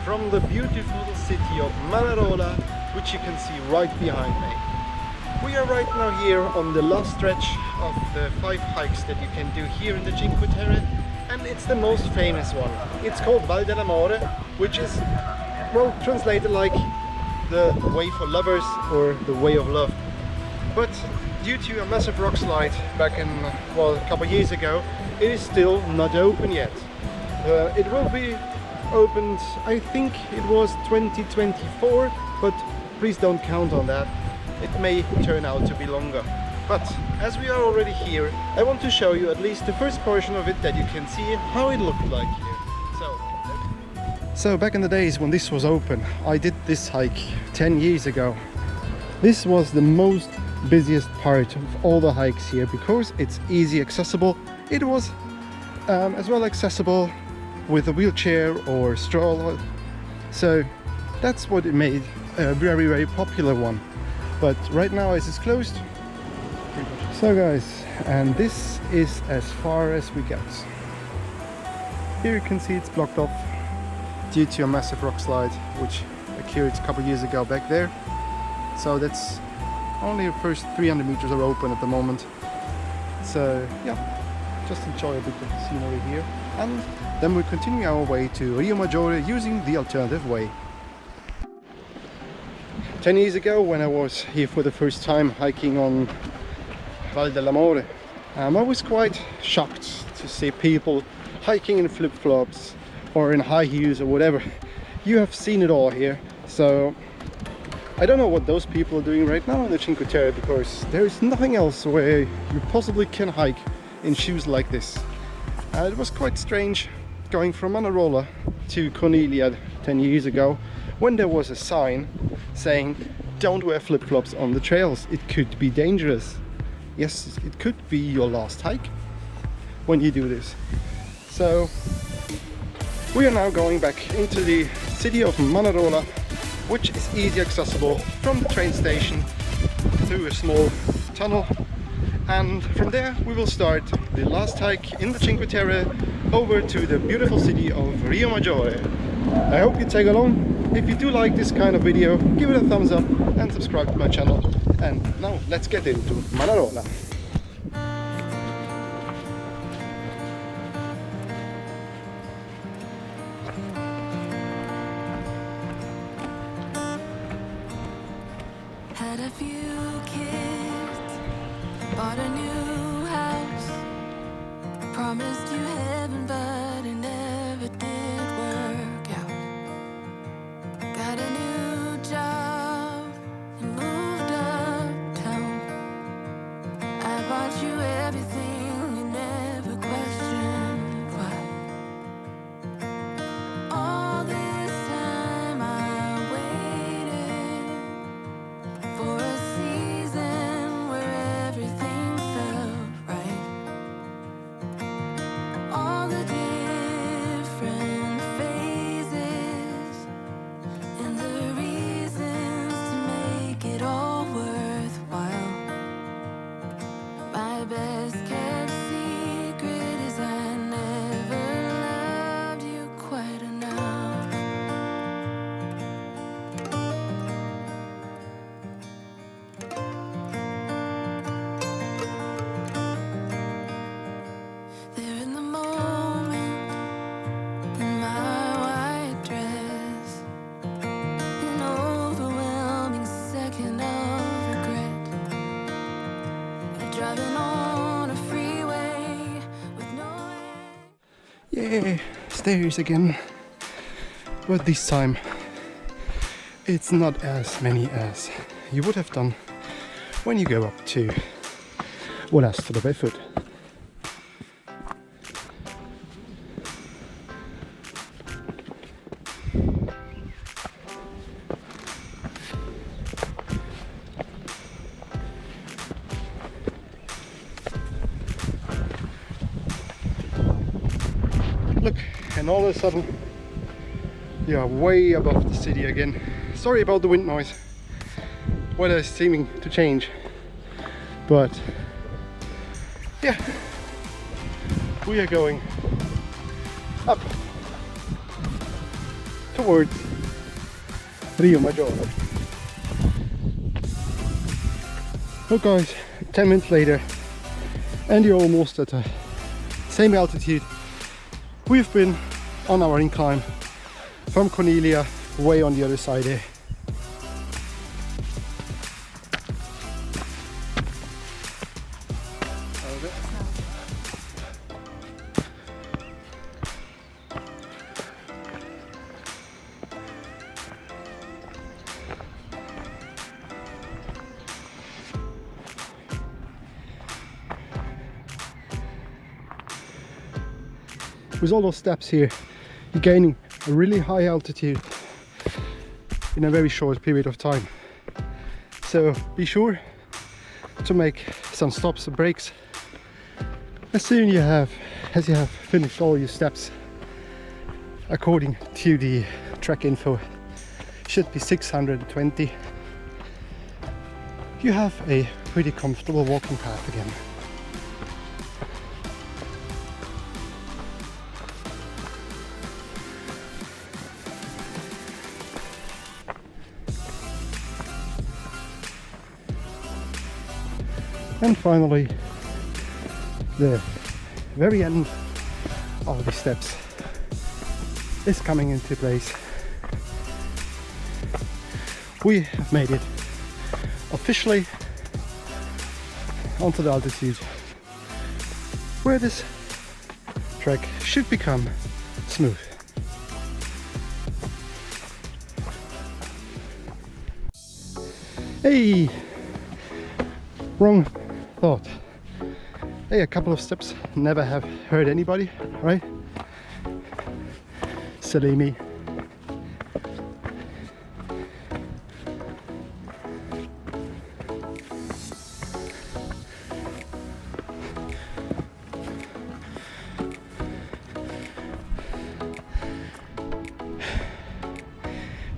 From the beautiful city of Manarola, which you can see right behind me. We are right now here on the last stretch of the 5 hikes that you can do here in the Cinque Terre, and it's the most famous one. It's called Val dell'Amore, which is, well, translated like the way for lovers or the way of love. But due to a massive rock slide back in, well, a couple of years ago, it is still not open yet. It will be opened, I think it was 2024, but please don't count on that. It may turn out to be longer. But as we are already here, I want to show you at least the first portion of it, that you can see how it looked like here. So back in the days when this was open, I did this hike 10 years ago. This was the most busiest part of all the hikes here because it's easy accessible. It was as well accessible with a wheelchair or stroller, so that's what it made a very, very popular one. But right now it's closed. So guys, and this is as far as we get. Here you can see it's blocked off due to a massive rock slide which occurred a couple of years ago back there. So that's only the first 300 meters are open at the moment. So yeah, just enjoy a bit of the scenery here, and then we'll continue our way to Riomaggiore using the alternative way. 10 years ago, when I was here for the first time hiking on Val dell'Amore, I was quite shocked to see people hiking in flip-flops or in high heels or whatever. You have seen it all here, so I don't know what those people are doing right now in the Cinque Terre, because there is nothing else where you possibly can hike in shoes like this. It was quite strange going from Manarola to Cornelia 10 years ago, when there was a sign saying don't wear flip-flops on the trails, it could be dangerous. Yes, it could be your last hike when you do this. So we are now going back into the city of Manarola, which is easy accessible from the train station through a small tunnel, and from there we will start the last hike in the Cinque Terre over to the beautiful city of Riomaggiore. I hope you tag along. If you do like this kind of video, give it a thumbs up and subscribe to my channel. And now let's get into Manarola. Had a few kids, bought a new house, promised you heaven, but it never did work out. Got a new job and moved uptown. I bought you everything, you never questioned why. All this time I waited for a season where everything felt right. All the different phases and the reasons to make it all worthwhile. My best kept secret is I never loved you quite enough. There in the moment, in my white dress, an overwhelming second of regret. Driving on a freeway with no end. Yeah, stairs again. But this time it's not as many as you would have done when you go up to erst by foot. and all of a sudden you are way above the city again. Sorry about the wind noise. Weather is seeming to change, but yeah, we are going up towards Riomaggiore. So guys, 10 minutes later and you're almost at the same altitude we've been on our incline from Cornelia, way on the other side there. With all those steps here, you're gaining a really high altitude in a very short period of time. So be sure to make some stops and breaks as soon as you have finished all your steps. According to the track info, should be 620. You have a pretty comfortable walking path again. And finally, the very end of the steps is coming into place. We have made it officially onto the altitude where this trek should become smooth. Hey! Wrong thought. Hey, a couple of steps never have hurt anybody, right? Silly me.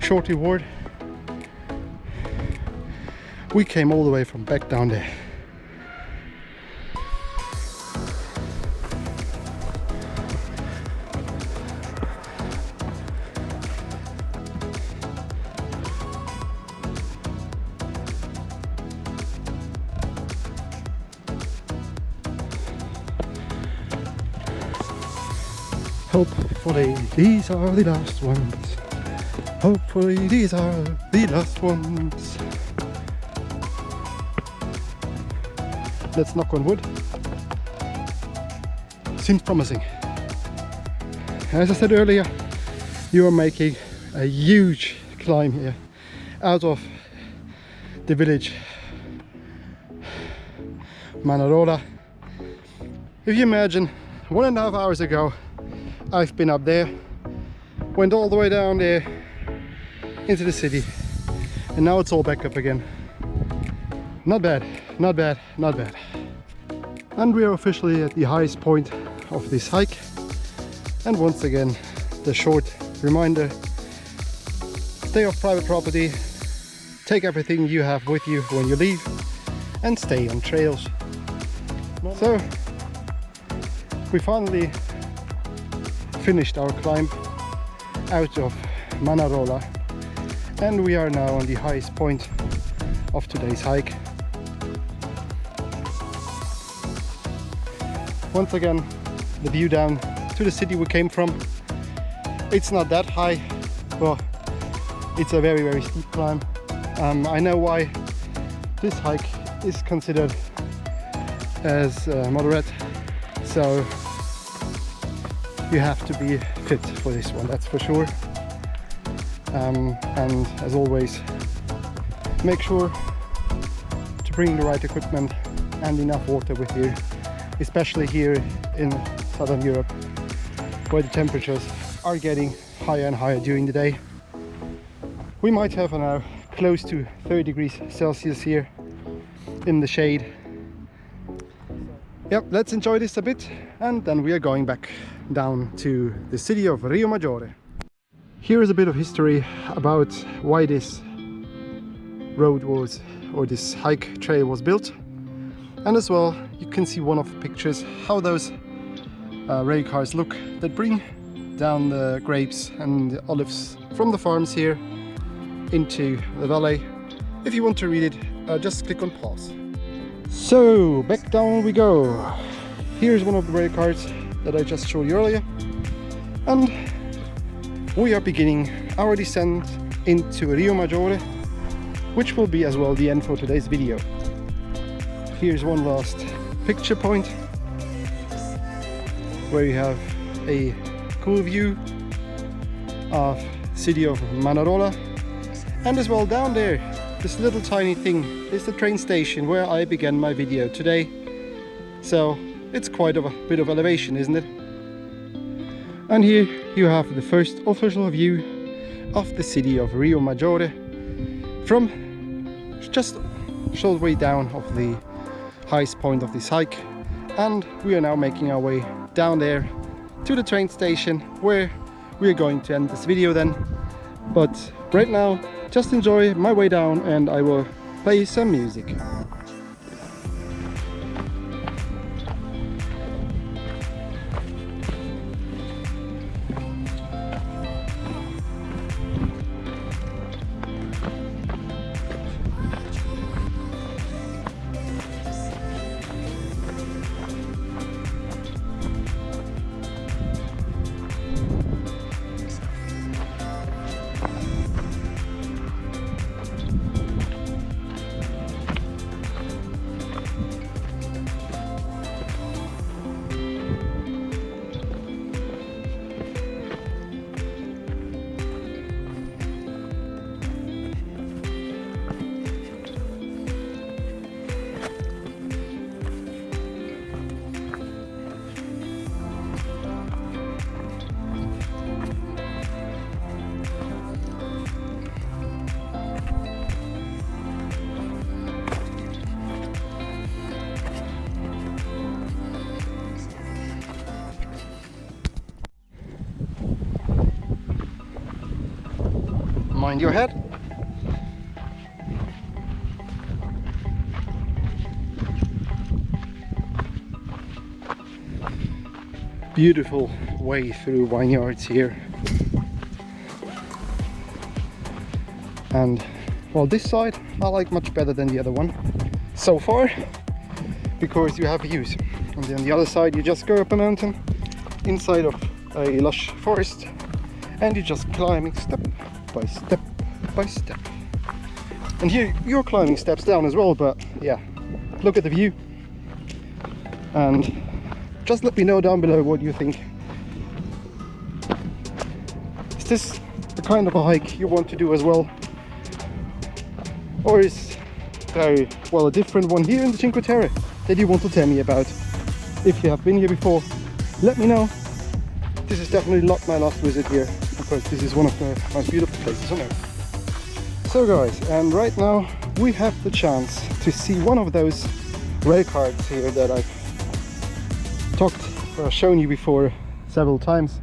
Short reward. We came all the way from back down there. Hopefully these are the last ones. Hopefully these are the last ones. Let's knock on wood. Seems promising. As I said earlier, you are making a huge climb here out of the village Manarola. If you imagine, 1.5 hours ago I've been up there, went all the way down there into the city, and now it's all back up again. Not bad, not bad, not bad. And we are officially at the highest point of this hike. And once again, the short reminder: stay off private property, take everything you have with you when you leave, and stay on trails. So we finally finished our climb out of Manarola, and we are now on the highest point of today's hike. Once again, the view down to the city we came from. It's not that high, but it's a very, very steep climb. I know why this hike is considered as moderate, so you have to be fit for this one, that's for sure. And as always, make sure to bring the right equipment and enough water with you, especially here in southern Europe, where the temperatures are getting higher and higher during the day. We might have now close to 30 degrees Celsius here in the shade. Yep, let's enjoy this a bit and then we are going back down to the city of Riomaggiore. Here is a bit of history about why this road was, or this hike trail was built, and as well you can see one of the pictures how those rail cars look that bring down the grapes and the olives from the farms here into the valley. If you want to read it, just click on pause. So back down we go. Here's one of the rail cars that I just showed you earlier, and we are beginning our descent into Riomaggiore, which will be as well the end for today's video. Here's one last picture point where you have a cool view of city of Manarola, and as well down there this little tiny thing is the train station where I began my video today. So it's quite a bit of elevation, isn't it? And here you have the first official view of the city of Riomaggiore from just a short way down of the highest point of this hike, and we are now making our way down there to the train station where we are going to end this video then. But right now just enjoy my way down and I will play some music. Mind your head. Beautiful way through vineyards here. And well, this side I like much better than the other one so far, because you have views. And then the other side you just go up a mountain inside of a lush forest and you're just climbing step by step by step. And here you're climbing steps down as well, but yeah, look at the view and just let me know down below what you think. Is this the kind of a hike you want to do as well, or is there, well, a different one here in the Cinque Terre that you want to tell me about? If you have been here before, let me know. This is definitely not my last visit here, because this is one of the most beautiful places on earth. So guys, and right now we have the chance to see one of those rail cars here that I've shown you before several times.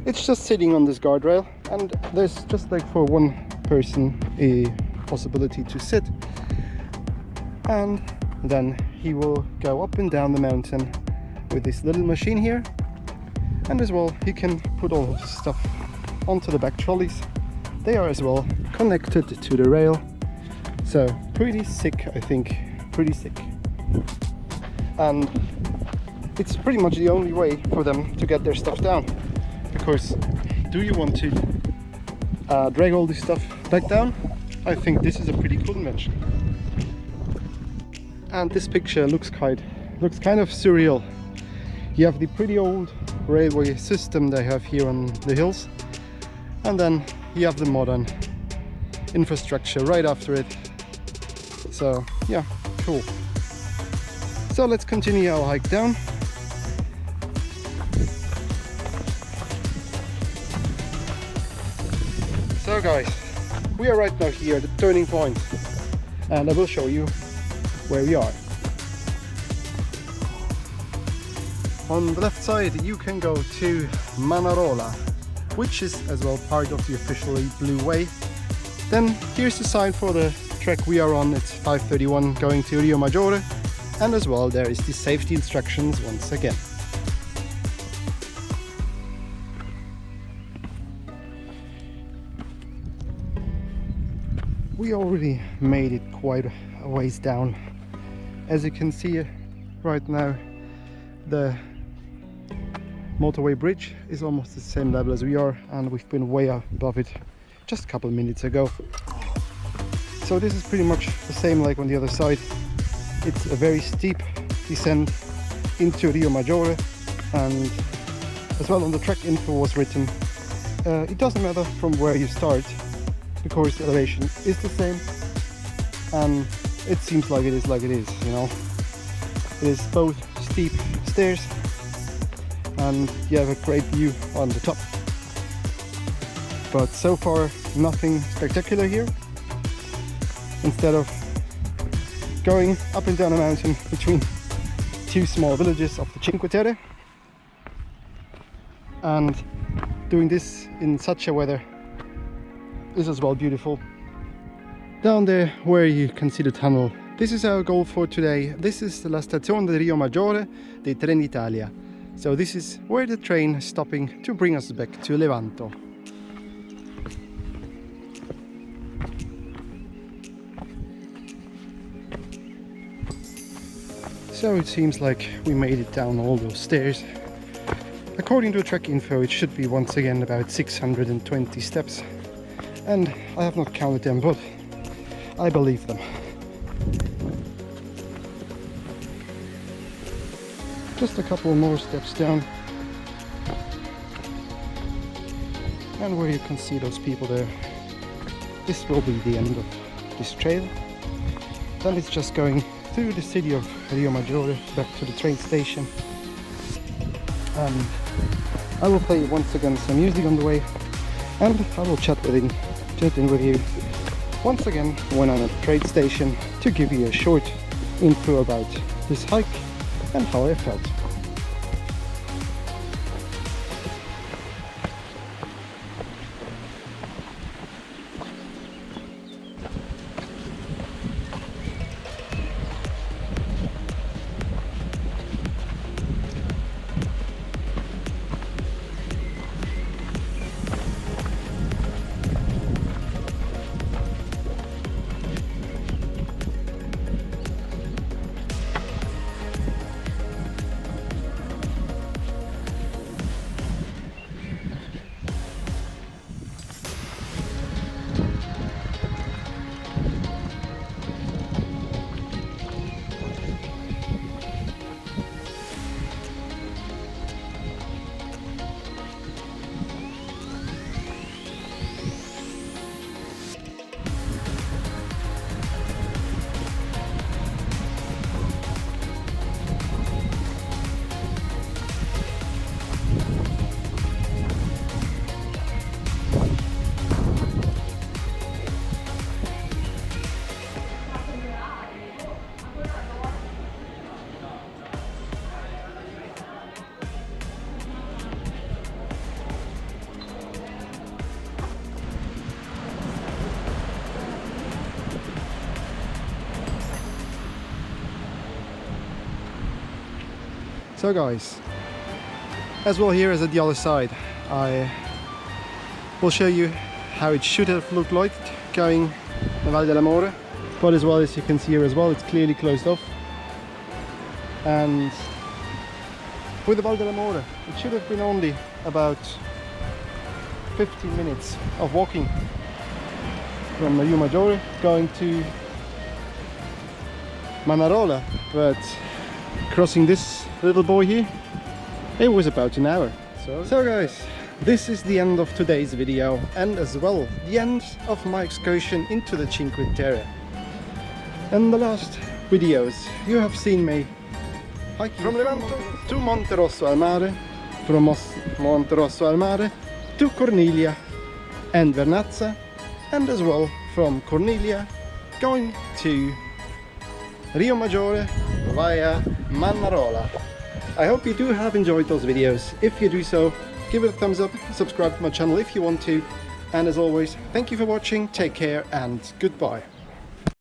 It's just sitting on this guardrail, and there's just like for one person a possibility to sit, and then he will go up and down the mountain with this little machine here, and as well he can put all of his stuff onto the back trolleys. They are as well connected to the rail, so pretty sick, I think, pretty sick. And it's pretty much the only way for them to get their stuff down, because do you want to drag all this stuff back down? I think this is a pretty cool invention. And this picture looks kind of surreal. You have the pretty old railway system they have here on the hills, and then you have the modern infrastructure right after it. So yeah, cool. So let's continue our hike down. So guys, we are right now here at the turning point, and I will show you where we are. on the left side you can go to Manarola, which is as well part of the officially Blue Way. Then here's the sign for the track we are on. It's 531 going to Riomaggiore, and as well there is the safety instructions once again. We already made it quite a ways down. As you can see right now, the motorway bridge is almost the same level as we are, and we've been way above it just a couple of minutes ago. So this is pretty much the same like on the other side. It's a very steep descent into Riomaggiore, and as well on the track info was written, it doesn't matter from where you start, because the elevation is the same, and it seems like it is, you know. It is both steep stairs and you have a great view on the top. But so far nothing spectacular here. Instead of going up and down a mountain between two small villages of the Cinque Terre and doing this in such a weather is as well beautiful. Down there where you can see the tunnel, this is our goal for today. This is la stazione di Riomaggiore dei Trenitalia. So this is where the train is stopping to bring us back to Levanto. So it seems like we made it down all those stairs. According to track info, it should be once again about 620 steps. And I have not counted them, but I believe them. Just a couple more steps down, and where you can see those people there, this will be the end of this trail. Then it's just going through the city of Riomaggiore back to the train station, and I will play once again some music on the way, and I will chat with you once again when I'm at the train station to give you a short info about this hike and how I felt. So guys, as well here as at the other side, I will show you how it should have looked like going the Val dell'Amore, but as well as you can see here as well, it's clearly closed off. And with the Val dell'Amore, it should have been only about 15 minutes of walking from Riomaggiore going to Manarola, but crossing this little boy here, it was about an hour. So guys, this is the end of today's video, and as well the end of my excursion into the Cinque Terre. In the last videos you have seen me hiking from Levanto to Monte Rosso al Mare, from Monte Rosso al Mare to Corniglia and Vernazza, and as well from Corniglia going to Riomaggiore via Manarola. I hope you do have enjoyed those videos. If you do so, give it a thumbs up, subscribe to my channel if you want to, and as always, thank you for watching, take care and goodbye.